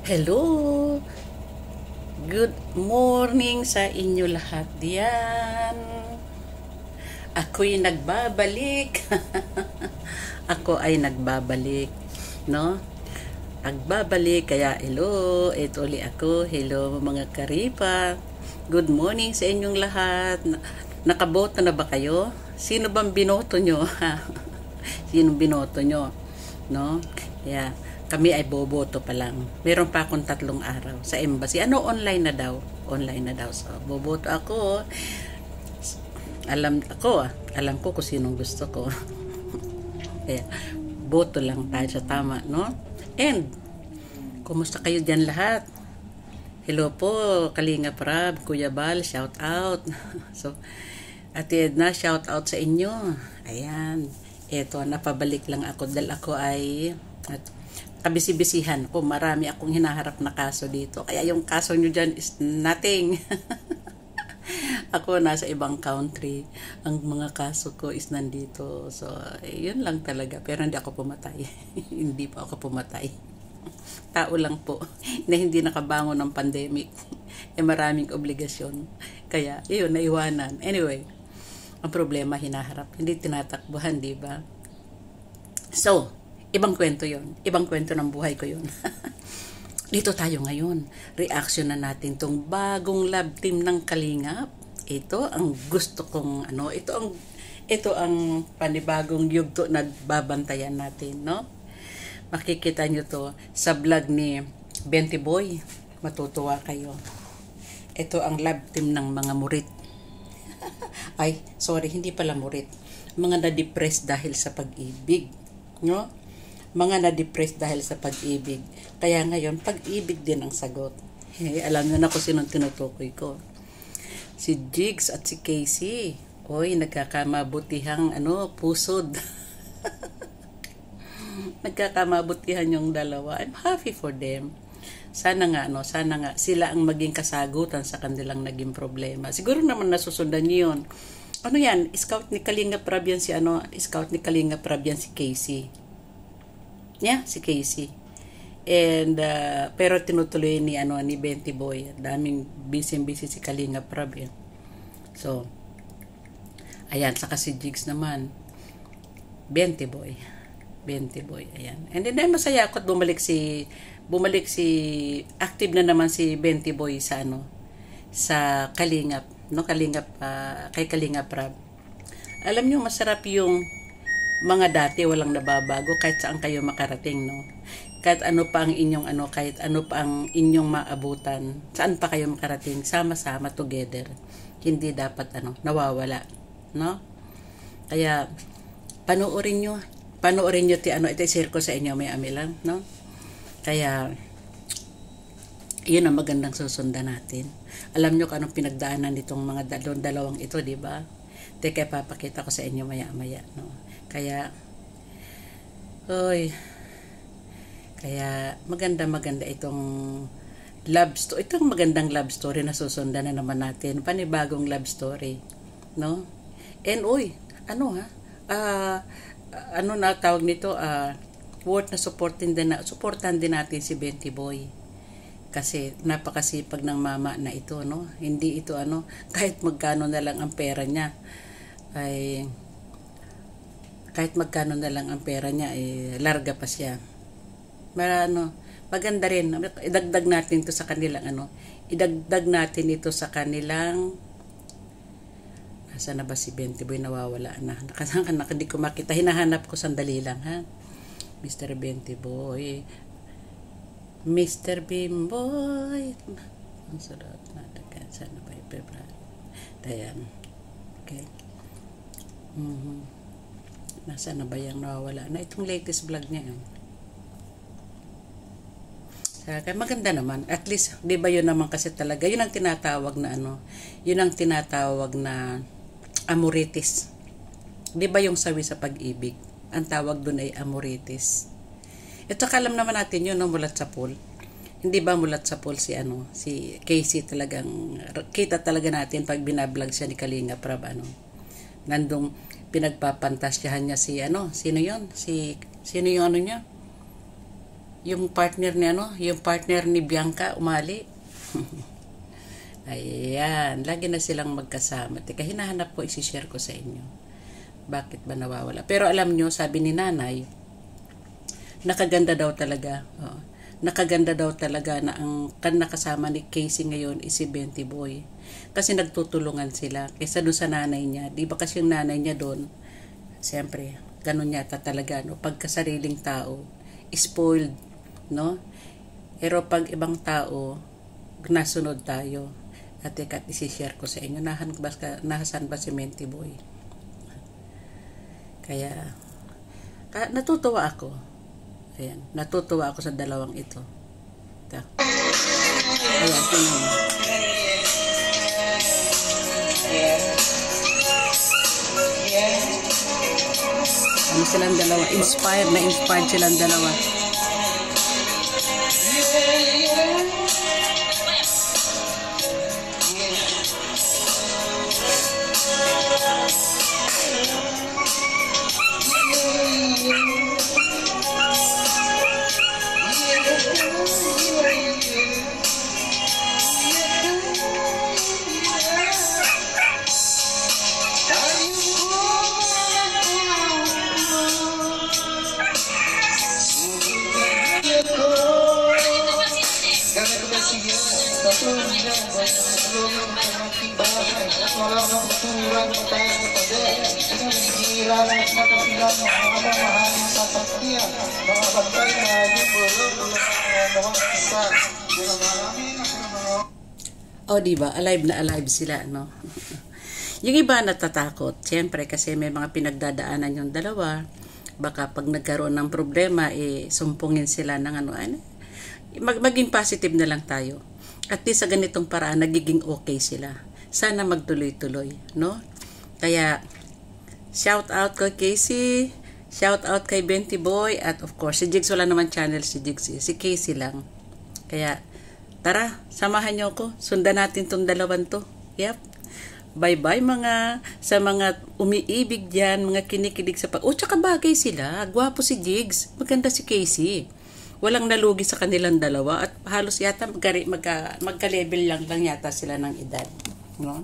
Hello! Good morning sa inyo lahat diyan. Ako'y nagbabalik. Ako ay nagbabalik, no? Nagbabalik, kaya hello, ito ulit ako. Hello mga karipa. Good morning sa inyong lahat. Nakaboto na ba kayo? Sino bang binoto nyo? Sino binoto nyo? No? Yeah. Kami ay boboto pa lang. Meron pa akong 3 araw sa embassy. Online na daw. Online na daw. So, boboto ako. Alam ko kung sinong gusto ko. Kaya, boto lang tayo sa tama, no? And, kumusta kayo dyan lahat? Hello po, Kalinga Prab, Kuya Bal, shout out. So, Ate Edna, shout out sa inyo. Ayan. Eto, napabalik lang ako dahil ako ay kabisi-bisihan ko. Marami akong hinaharap na kaso dito. Kaya yung kaso nyo dyan is nothing. Ako nasa ibang country. Ang mga kaso ko is nandito. So, yun lang talaga. Pero hindi ako pumatay. Hindi pa ako pumatay. Tao lang po na hindi nakabangon ng pandemic. Maraming obligasyon. Kaya, yun, naiwanan. Anyway, ang problema hinaharap. Hindi tinatakbuhan, di ba? So, ibang kwento yon. Ibang kwento ng buhay ko yon. Dito tayo ngayon. Reaction na natin tong bagong love team ng Kalingap. Ito ang gusto kong ito ang panibagong yugto na babantayan natin, no? Makikita nyo to sa vlog ni Benty Boy. Matutuwa kayo. Ito ang love team ng mga murit. Ay, sorry, hindi pala murit. Mga na-depress dahil sa pag-ibig, no? Mga na-depress dahil sa pag-ibig. Kaya ngayon, pag-ibig din ang sagot. Alam nyo na kung sinong tinutukoy ko. Si Jigs at si Casey. Oy, nagkakamabutihang pusod. Nagkakamabutihan yung dalawa. I'm happy for them. Sana nga sila ang maging kasagutan sa kanilang naging problema. Siguro naman nasusundan niyo yun. Ano yan? Scout ni Kalinga Prab yan Scout ni Kalinga Prab yan si Casey. Yeah, si Casey. And pero tinutuloy ni Benty Boy. Daming busy si Kalinga Prab yan. So, ayan, saka si Jigs naman. Benty Boy, ayan. And then masaya ako at bumalik si active na naman si Benty Boy sa sa Kalingap, no? Kay Kalinga Prab. Alam niyo, masarap yung mga dati walang nababago kahit saan kayo makarating, no? Kahit ano pa ang inyong maabutan, saan pa kayo makarating, sama-sama together. Hindi dapat nawawala, no? Kaya panoorin nyo ito ko sa inyo, may lang, no? Kaya yun ang magandang susundan natin. Alam nyo kung anong pinagdaanan nitong mga dalawang ito, di ba? Teka, papakita ko sa inyo maya-maya, no? Kaya maganda itong itong magandang love story na susundan na naman natin. Panibagong love story, no? And na tawag nito, worth na supportan din natin si Benty Boy. Kasi napakasipag ng mama na ito, no? Hindi ito kahit magkano na lang ang pera niya larga pa siya. Maganda rin. Idagdag natin ito sa kanilang nasaan na ba si Benty Boy? Nawawala na. Hindi ko makita. Hinahanap ko sandali lang, ha? Mr. Benty Boy. Mr. Bimboy. Ang sarap natin. Sana ba yung February? Ayan. Okay. Nasaan na ba yung nawawala na? Itong latest vlog niya. Kaya maganda naman. At least, di ba yun naman kasi talaga, yun ang tinatawag na amoritis. Di ba yung sawi sa pag-ibig? Ang tawag doon ay amoritis. Ito kalam naman natin yun, mulat sa pool. Hindi ba mulat sa pool si Casey talagang, kita talaga natin pag binablog siya ni Kalinga Prab, nandong pinagpapantasyahan niya sino yung niya? yung partner ni yung partner ni Bianca umali. Ayan, lagi na silang magkasama. Teka, hinahanap ko, isi-share ko sa inyo. Bakit ba nawawala? Pero alam nyo, sabi ni nanay, nakaganda daw talaga. Oh, nakaganda daw talaga na ang nakasama ni Casey ngayon is si Benty Boy. Kasi nagtutulungan sila. Kaysa doon sa nanay niya. Di ba kasi yung nanay niya doon, siyempre, ganun yata talaga, no? Pagkasariling tao, spoiled, no? Pero pag ibang tao, nasunod tayo. At teka, isi-share ko sa inyo. Nahasan ba si Benty Boy? Kaya, natutuwa ako. Ayan, natutuwa ako sa dalawang ito. Ito. Ayan, tingnan mo. Ano silang dalawa? Inspired silang dalawa. Oh, diba? Alive na alive sila, no? Yung iba natatakot, siyempre, kasi may mga pinagdadaanan yung dalawa. Baka pag nagkaroon ng problema, sumpungin sila ng maging positive na lang tayo. At least sa ganitong paraan, nagiging okay sila. Sana magtuloy-tuloy, no? Kaya, shout out kay Casey, shout out kay Benty Boy, at of course, si Jigs, wala naman channel si Jigs, si Casey lang. Kaya, tara, samahan niyo ako, sundan natin tong dalawan to. Yep. Bye-bye sa mga umiibig dyan, mga kinikilig sa tsaka bagay sila, gwapo si Jigs, maganda si Casey. Walang nalugi sa kanilang dalawa at halos yata magka-level lang yata sila ng edad, no?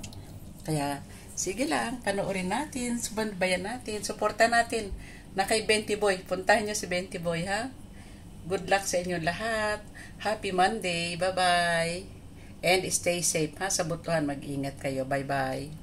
Kaya sige lang, panoorin natin, subaybayan natin, suporta natin na kay Benty Boy. Puntahan niyo si Benty Boy, ha? Good luck sa inyo lahat. Happy Monday. Bye-bye. And stay safe, ha? Sa Butuhan, mag-ingat kayo. Bye-bye.